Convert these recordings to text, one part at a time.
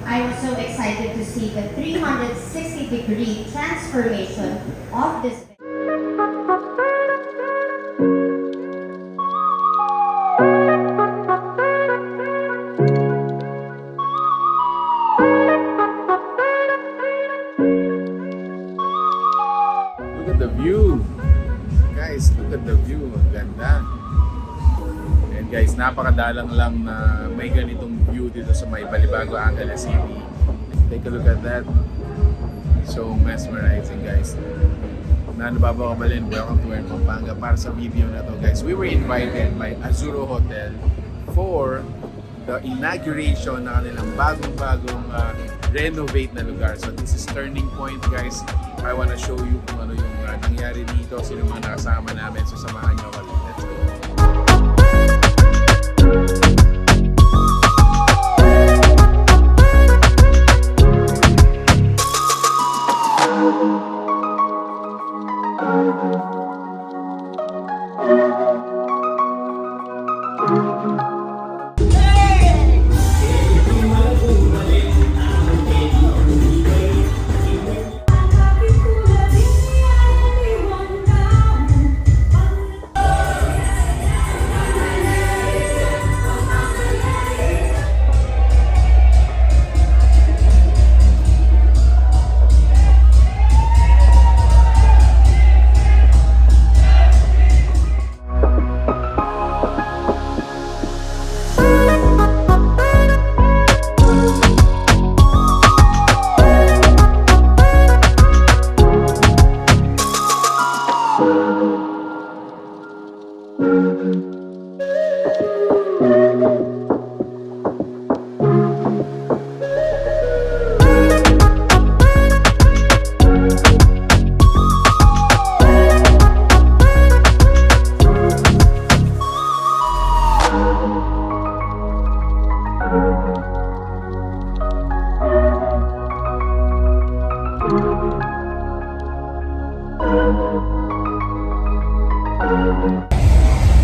I was so excited to see the 360-degree transformation of this. Look at the view. Guys, look at the view. Ang ganda. And guys, napakadalang lang na may ganitong view dito sa may Balibago, Angeles City. Take a look at that. So mesmerizing, guys. Na nababawabalin, welcome to Pampanga para sa video na to, guys. We were invited by Azzurro Hotel for the inauguration ng kanilang bagong-bagong renovate na lugar. So this is turning point, guys. I wanna show you kung ano yung nangyari dito, sino mga nakasama namin. So samahan nyo kami. Let's go.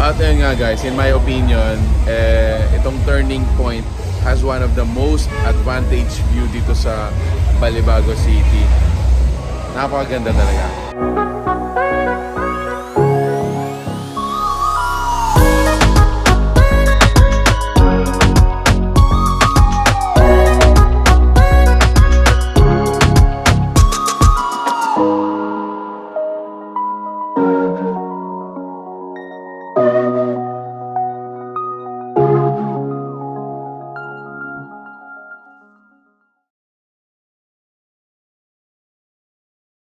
At yun nga, guys, in my opinion, itong turning point has one of the most advantage view dito sa Balibago City. Napakaganda talaga.